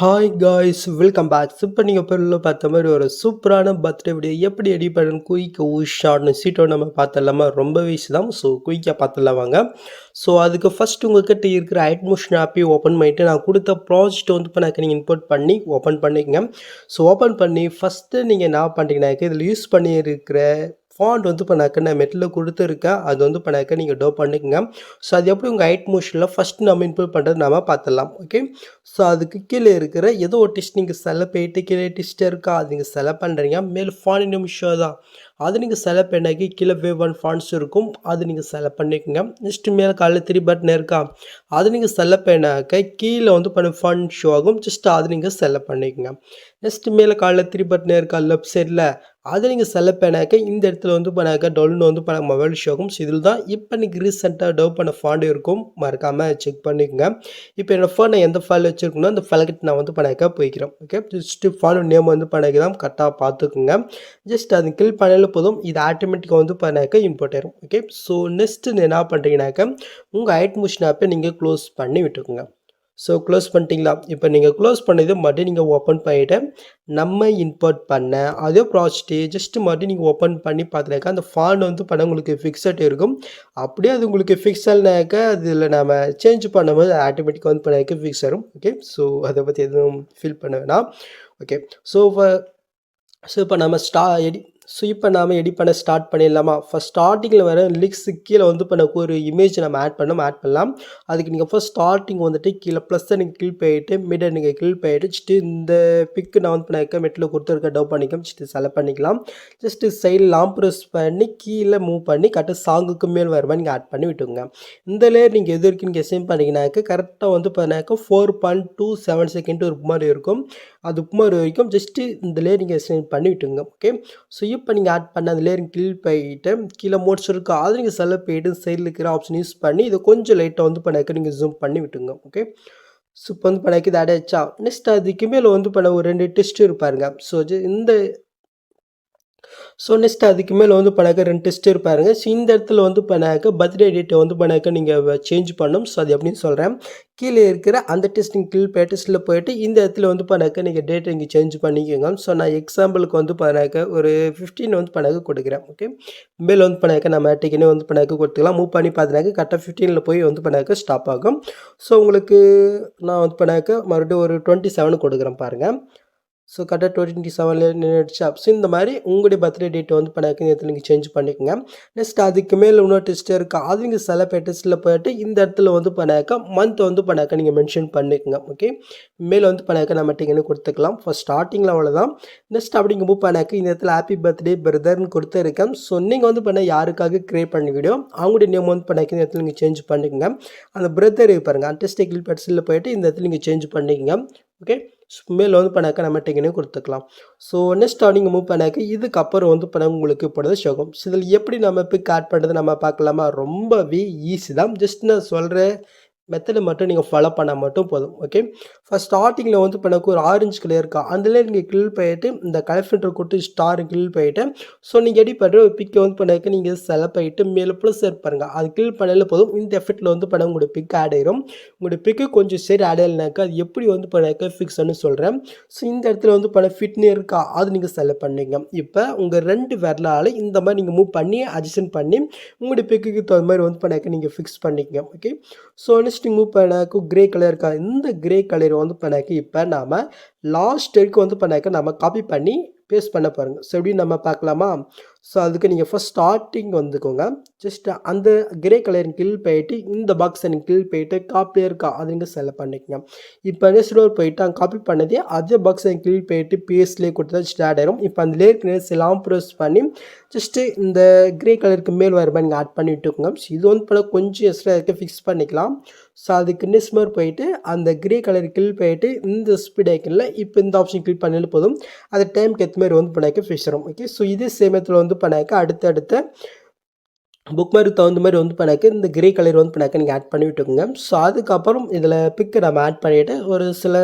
Hi guys welcome back. இப்போ நீங்கள் பொருளில் பார்த்த மாதிரி ஒரு சூப்பரான பர்த்டே வீடியோ எப்படி எடிட் பண்ணணும் குயிக்காக ஷார்ட்னு சீட்டோட நம்ம பார்த்துடலாமா? ரொம்பவே ஈஸி தான். ஸோ குயிக்காக பார்த்துடலாம் வாங்க. ஸோ அதுக்கு ஃபஸ்ட் உங்கள்கிட்ட இருக்கிற ஐட்மோஷன் ஆப்பையும் ஓப்பன் பண்ணிவிட்டு நான் கொடுத்த ப்ராஜெக்ட் வந்து இப்போ நீங்கள் இம்போர்ட் பண்ணி ஓப்பன் பண்ணிக்கங்க. ஸோ ஓப்பன் பண்ணி ஃபஸ்ட்டு நீங்கள் என்ன பண்ணுறீங்கன்னாக்க இதில் யூஸ் பண்ணியிருக்கிற ஃபாண்ட் வந்து இப்போ நான் மெட்டில் கொடுத்துருக்கேன். அது வந்து இப்போ நீங்கள் டோ பண்ணிக்கங்க. ஸோ அது எப்படி உங்கள் ஹைட் மோஷனில் ஃபஸ்ட்டு நம்ம இம்போர்ட் பண்ணுறது நம்ம பார்த்துடலாம். ஓகே, ஸோ அதுக்கு கீழே இருக்கிற ஏதோ ஒரு டெஸ்ட் நீங்கள் செலக்ட் போயிட்டு கீழே டெஸ்ட் இருக்கா அது நீங்கள் செலக்ட் பண்ணுறீங்க. மேல் ஃபாண்ட் நிமிஷம் தான் அது நீங்கள் செலக்ட் பண்ணாக்கி கீழே வேவ் ஒன் ஃபாண்ட்ஸ் இருக்கும், அது நீங்கள் செலக்ட் பண்ணிக்கோங்க. நெக்ஸ்ட்டு மேலே காலையில் 3 பட்டன் இருக்கா அது நீங்கள் செலக்ட் பண்ணாக்க கீழே வந்து பண்ண ஃபாண்ட் ஷோ ஆகும், ஜஸ்ட் அது நீங்கள் செலக்ட் பண்ணிக்கோங்க. நெக்ஸ்ட்டு மேலே காலையில் 3 பட்டன் இருக்கா லெஃப்ட் சைடில் அதை நீங்கள் செலக்ட் பண்ணாக்க இந்த இடத்துல வந்து பண்ணாக்க டவுன் வந்து பண்ண மொபைல் ஷோ ஆகும். ஸோ இதில் தான் இப்போ நீங்கள் ரீசெண்டாக டெவ் பண்ண ஃபாண்ட் இருக்கும், மறக்காமல் செக் பண்ணிக்கோங்க. இப்போ என்னோடய ஃபோன் நான் எந்த ஃபைல் வச்சுருக்கணும் அந்த ஃபைலுக்கு நான் வந்து பண்ணாக்க போய்க்கிறேன். ஓகே, ஜஸ்ட்டு ஃபாண்ட் நேம் வந்து பண்ணாக்க தான் கரெக்டாக பார்த்துக்குங்க. ஜஸ்ட் அது கிளிக் பண்ணாலும் போதும், இது ஆட்டோமேட்டிக்காக வந்து பண்ணாக்க இம்போர்ட் ஆயிரும். ஓகே, ஸோ நெக்ஸ்ட்டு என்ன பண்ணுறீங்கனாக்க உங்கள் ஹைட் மோஷன் ஆப்பை நீங்கள் க்ளோஸ் பண்ணி விட்டுக்குங்க. ஸோ க்ளோஸ் பண்ணிட்டீங்களா? இப்போ நீங்கள் க்ளோஸ் பண்ணது மறுபடியும் நீங்கள் ஓப்பன் பண்ணிவிட்டு நம்ம இம்போர்ட் பண்ண அதே ப்ராஜெக்ட்டு ஜஸ்ட்டு மறுபடியும் நீங்கள் ஓப்பன் பண்ணி பார்த்துனாக்கா அந்த ஃபாண்ட் வந்து பண்ண உங்களுக்கு ஃபிக்ஸட் இருக்கும். அப்படியே அது உங்களுக்கு ஃபிக்ஸ் ஆனாக்கா அதில் நம்ம சேஞ்ச் பண்ணும்போது ஆட்டோமேட்டிக்காக வந்து பண்ணாக்க ஃபிக்ஸ் ஆகும். ஓகே, ஸோ அதை பற்றி எதுவும் ஃபீல் பண்ண வேணாம். ஓகே, இப்போ நம்ம எடிட் பண்ண ஸ்டார்ட் பண்ணிடலாமா? ஃபஸ்ட் ஸ்டார்டிங்கில் வர லிங்க்ஸு கீழே வந்து இப்போ எனக்கு ஒரு இமேஜ் நம்ம ஆட் பண்ணலாம். அதுக்கு நீங்கள் ஃபஸ்ட் ஸ்டார்டிங் வந்துட்டு கீழே ப்ளஸ்ஸை நீங்கள் கிளிக் பண்ணிவிட்டு மிடை நீங்கள் கிளிக் பண்ணிவிட்டு ஜஸ்ட்டு இந்த பிக்கு நான் வந்து பண்ண மெட்டில் கொடுத்துருக்க டவ் பண்ணிக்கலாம். ஜஸ்ட்டு செலக்ட் பண்ணிக்கலாம். ஜஸ்ட்டு சைடில் லாம் ப்ரெஸ் பண்ணி கீழே மூவ் பண்ணி கரெக்டாக சாங்குக்கு மேல் வர மாதிரி நீங்கள் ஆட் பண்ணி விட்டுங்க. இந்த லேயர் நீங்கள் எது வரைக்கும் நீங்கள் சென்ட் பண்ணிங்கனாக்க கரெக்டாக வந்து பண்ணாக்க 4.27 செகண்ட் ஒரு மாதிரி இருக்கும். அது மாதிரி வரைக்கும் ஜஸ்ட்டு இந்த லேயர் நீங்கள் சென்ட் பண்ணி விட்டுங்க. ஓகே, ஸோ இப்போ நீங்கள் ஆட் பண்ண அந்த லேயர் கிளிக் பண்ணிவிட்டு கீழே மோட்ஸ் இருக்கா அது நீங்கள் செலக்ட் பண்ணிவிட்டு சைடில் இருக்கிற ஆப்ஷன் யூஸ் பண்ணி இதை கொஞ்சம் லைட்டாக வந்து பண்ணாக்க நீங்கள் ஜூம் பண்ணி விட்டுங்க. ஓகே, ஸோ இப்போ வந்து பண்ணாக்க இது அடைச்சா நெக்ஸ்ட் அதுக்கு மேலே வந்து பண்ண ஒரு 2 டெஸ்ட் இருப்பாருங்க. ஸோ நெக்ஸ்ட் அதுக்கு மேலே வந்து பண்ணாக்க 2 டெஸ்ட் இருப்பாருங்க. ஸோ இந்த இடத்துல வந்து பண்ணாக்க பர்த்டே டேட்டை வந்து பண்ணாக்க நீங்கள் சேஞ்ச் பண்ணணும். ஸோ அது எப்படின்னு சொல்கிறேன். கீழே இருக்கிற அந்த டெஸ்டிங் டெஸ்ட்டில் போயிட்டு இந்த இடத்துல வந்து பண்ணாக்க நீங்கள் டேட்டை இங்கே சேஞ்ச் பண்ணிக்கோங்க. ஸோ நான் எக்ஸாம்பிளுக்கு வந்து பண்ணாக்க ஒரு 15 வந்து பண்ணாக்க கொடுக்குறேன். ஓகே, மேலே வந்து பண்ணாக்க நம்ம டிக்கெனே வந்து பண்ணாக்க கொடுத்துக்கலாம். மூவ் பண்ணி பார்த்தினாக்க கரெக்டாக 15 போய் வந்து பண்ணாக்க ஸ்டாப் ஆகும். ஸோ உங்களுக்கு நான் வந்து பண்ணாக்க மறுபடியும் ஒரு 27 கொடுக்குறேன் பாருங்கள். ஸோ கரெக்டாக 27 நின்றுடுச்சா? ஸோ இந்த மாதிரி உங்களுடைய பர்த்டே டேட்டை வந்து பண்ணாக்க இந்த இடத்துல நீங்கள் சேஞ்ச் பண்ணிக்கோங்க. நெக்ஸ்ட் அதுக்கு மேலே இன்னொரு டெஸ்ட் இருக்கா அது நீங்கள் செலக்ட் டெஸ்ட்டில் போய்ட்டு இந்த இடத்துல வந்து பண்ணாக்க மந்த் வந்து பண்ணாக்க நீங்கள் மென்ஷன் பண்ணிக்கோங்க. ஓகே, மேலே வந்து பண்ணாக்க நம்ம டிக்கென்னு கொடுத்துக்கலாம். ஃபஸ்ட் ஸ்டார்டிங்கில் அவ்வளோதான். நெக்ஸ்ட் அப்படிங்க மூவ் பண்ணாக்க இந்த இடத்துல ஹாப்பி பர்த்டே பிரதர்னு கொடுத்துருக்கேன். ஸோ நீங்கள் வந்து பண்ண யாருக்காக க்ரியேட் பண்ண வீடியோ அவங்களுடைய நேம் வந்து பண்ணாக்க இந்த இடத்துல நீங்கள் சேஞ்ச் பண்ணிக்கோங்க. அந்த பிரதர் பாருங்கள் அந்த டெஸ்ட் டெஸ்ட்டில் போய்ட்டு இந்த இடத்துல நீங்கள் சேஞ்ச் பண்ணிக்கோங்க. ஓகே, மேலே வந்து பண்ணாக்க நம்ம டிக்கெனே கொடுத்துக்கலாம். ஸோ நெக்ஸ்ட் நீங்கள் மூவ் பண்ணாக்க இதுக்கப்புறம் வந்து பண்ண உங்களுக்கு இப்போது ஷோகம். ஸோ இதில் எப்படி நம்ம பிக் ஆட் பண்ணுறது நம்ம பார்க்கலாமா? ரொம்பவே ஈஸி தான். ஜஸ்ட் நான் சொல்கிற மெத்தடை மட்டும் நீங்கள் ஃபாலோ பண்ணால் மட்டும் போதும். ஓகே, ஃபஸ்ட் ஸ்டார்டிங்கில் வந்து பண்ணக்கு ஒரு ஆரஞ்சு கலர் இருக்கா அதில் நீங்கள் கிளிக் பண்ணிட்டு இந்த கலர் ஃபில்டர் கொடுத்து ஸ்டார் கிளிக் பண்ணிட்டு ஸோ நீங்கள் எடிட் பண்ணுற ஒரு பிக்கை வந்து பண்ணாக்க நீங்கள் செலக்ட் பண்ணிட்டு மேலே ப்ளஸ் பாருங்க அது கிளிக் பண்ணாலே போதும். இந்த எஃபெக்ட்டில் வந்து பண்ண உங்களுடைய பிக் ஆட் ஆயிரும். உங்களுடைய பிக்கு கொஞ்சம் சரி ஆட் ஆகலைனாக்கா அது எப்படி வந்து பண்ணாக்க ஃபிக்ஸ்னு சொல்கிறேன். ஸோ இந்த இடத்துல வந்து பண்ண ஃபிட்னு இருக்கா அது நீங்கள் செலக்ட் பண்ணிங்க. இப்போ உங்கள் 2 விரலால் இந்த மாதிரி நீங்கள் மூவ் பண்ணி அட்ஜஸ்ட் பண்ணி உங்களுடைய பிக்குக்கு தகுந்த மாதிரி வந்து பண்ணாக்க நீங்கள் ஃபிக்ஸ் பண்ணிக்கங்க. ஓகே, ஸோ நெக்ஸ்ட் மூவ் பண்ணாக்க கிரே கலர் இருக்கா இந்த கிரே கலர் வந்து பண்ணாக்க இப்போ நாம் லாஸ்ட் வரைக்கும் வந்து பண்ணாக்க நம்ம காப்பி பண்ணி பேஸ்ட் பண்ண பாருங்கள். ஸோ எப்படி நம்ம பார்க்கலாமா? ஸோ அதுக்கு நீங்கள் ஃபஸ்ட் ஸ்டார்டிங் வந்துக்கோங்க. ஜஸ்ட் அந்த கிரே கலரின் கிளிக் போயிட்டு இந்த பாக்ஸை நீங்கள் கிளிக் போயிட்டு காப்பியே இருக்கா அது நீங்கள் செலக்ட் பண்ணிக்கோங்க. இப்போ நெக்ஸ்ட் போயிட்டு அங்கே காப்பி பண்ணதே அதே பாக்ஸை கிளிக் போயிட்டு பேஸ்ட்லேயே கொடுத்தா ஸ்டார்ட் ஆயிரும். இப்போ அந்த லேயருக்கு எல்லாம் ப்ரெஸ் பண்ணி ஜஸ்ட்டு இந்த கிரே கலருக்கு மேல் வர மாதிரி நீங்கள் ஆட் பண்ணி விட்டுக்கோங்க. ஸோ இது வந்து பண்ண கொஞ்சம் எக்ஸ்ட்ரா இருக்க ஃபிக்ஸ் பண்ணிக்கலாம். ஸோ அதுக்கு நெக்ஸ்ட் மாதிரி போயிட்டு அந்த கிரே கலர் கிளிக் போயிட்டு இந்த ஸ்பீட் ஐக்கனில் இப்போ இந்த ஆப்ஷன் கிளிக் பண்ணாலும் போதும். அது டைமுக்கு ஏற்ற மாதிரி வந்து பண்ணாக்க ஃபிக்ஸ் ஆகும். ஓகே, ஸோ இதே சேமத்தில் வந்து பண்ணாக்க அடுத்த புக் மாதிரி தகுந்த மாதிரி வந்து பண்ணாக்க இந்த கிரே கலர் வந்து பண்ணாக்க நீங்கள் ஆட் பண்ணி விட்டுக்கோங்க. ஸோ அதுக்கப்புறம் இதில் பிக்கை நம்ம ஆட் பண்ணிவிட்டு ஒரு சில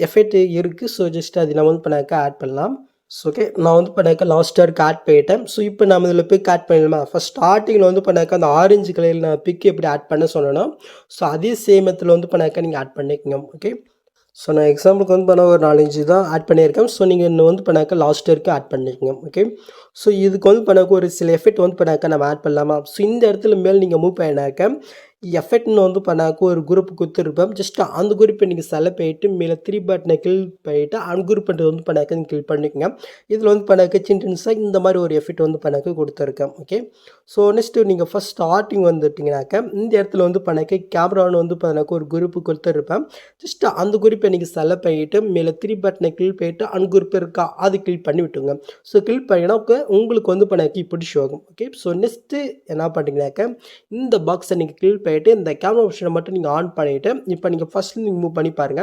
எஃபெக்ட் இருக்குது. ஸோ ஜஸ்ட் அது நம்ம வந்து பண்ணாக்க ஆட் பண்ணலாம். So okay. நான் வந்து பண்ணாக்க லாஸ்ட் இயர்க்கு ஆட் பண்ணிட்டேன். ஸோ இப்போ நம்ம இதில பிக் ஆட் பண்ணிடலாமா? ஃபர்ஸ்ட் ஸ்டார்ட்டிங்கில வந்து பண்ணாக்க அந்த ஆரஞ்சு கலர்ல நான் பிக் எப்படி ஆட் பண்ண சொன்னேனோ, ஸோ அதே சேம் மெத்தட்ல வந்து பண்ணாக்க நீங்க ஆட் பண்ணிக்கங்க. ஓகே. ஸோ நான் எக்ஸாம்பிளுக்கு வந்து பண்ண ஒரு 4, 5 தான் ஆட் பண்ணியிருக்கேன். ஸோ நீங்க இன்னும் வந்து பண்ணாக்க லாஸ்ட் இயர்க்கு ஆட் பண்ணிக்கங்க. ஓகே. ஸோ இதுக்கு வந்து பண்ணாக்க ஒரு சில எஃபெக்ட் வந்து பண்ணாக்க நம்ம ஆட் பண்ணலாமா? ஸோ இந்த இடத்துல மேல் நீங்க மூவ் பண்ணினாக்க எஃபெக்ட்னு வந்து பண்ணாக்க ஒரு குரூப் குடுத்துருப்பேன். ஜஸ்ட் அந்த குரூப்பை நீங்க செலக்ட் பண்ணிட்டு மேல 3 பட்டனை கிளிக் பண்ணிட்டு அன்குரூப்ன்றது வந்து பண்ணாக்க நீங்க கிளிக் பண்ணிக்கங்க. இதில வந்து பண்ணாக்க சின்டென்ஸா இந்த மாரி ஒரு எஃபெக்ட் வந்து பண்ணாக்க குடுத்துருக்கேன். ஓகே. ஸோ நெக்ஸ்ட்டு நீங்க ஃபர்ஸ்ட் ஸ்டார்ட்டிங் வந்துட்டீங்கனாக்க, இந்த இடத்துல வந்து பண்ணாக்க கேமரான்னு வந்து பண்ணாக்க ஒரு குரூப் குடுத்துருப்பேன். ஜஸ்ட் அந்த குரூப்பை நீங்க செலக்ட் பண்ணிட்டு மேல 3 பட்டனை கிளிக் பண்ணிட்டு அன்குரூப் இருக்கா அது கிளிக் பண்ணி விட்டுருங்க. ஸோ கிளிக் பண்ணினாக்க உங்களுக்கு வந்து பண்ணாக்க இப்படி ஷோ ஆகும். ஓகே. ஸோ நெக்ஸ்ட்டு என்ன பண்றீங்கனாக்க, இந்த பாக்ஸை நீங்க கிளிக் பண்ணிட்டு இந்த கேமரா ஆப்ஷனை மட்டும் நீங்க ஆன் பண்ணிட்டு, இப்போ நீங்க ஃபர்ஸ்ட்ல நீங்க மூவ் பண்ணி பாருங்க.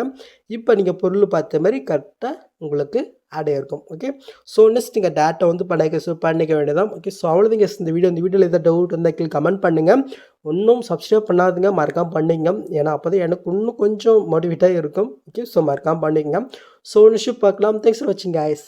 இப்போ நீங்க பொருள் பார்த்த மாரி கரெக்ட்டா உங்களுக்கு ஆட் ஆயிருக்கும். ஓகே. ஸோ நெக்ஸ்ட் நீங்க டேட்டா வந்து பண்ணிக்க வேண்டியதுதான். ஓகே. ஸோ அவ்வளோதாங்க guys இந்த வீடியோ. இந்த வீடியோல ஏதாவது டவுட் இருந்தா கீழ கமெண்ட் பண்ணுங்க. இன்னும் சப்ஸ்கிரைப் பண்ணாதவங்க மறக்காம பண்ணிக்கங்க. ஏன்னா அப்பதான் எனக்கு இன்னும் கொஞ்சம் மோட்டிவேட்டா இருக்கும். ஓகே. ஸோ மறக்காம பண்ணிக்கங்க. ஸோ நெக்ஸ்ட் பார்க்கலாம். தேங்க்ஸ் ஃபார் வாட்சிங் கைஸ்.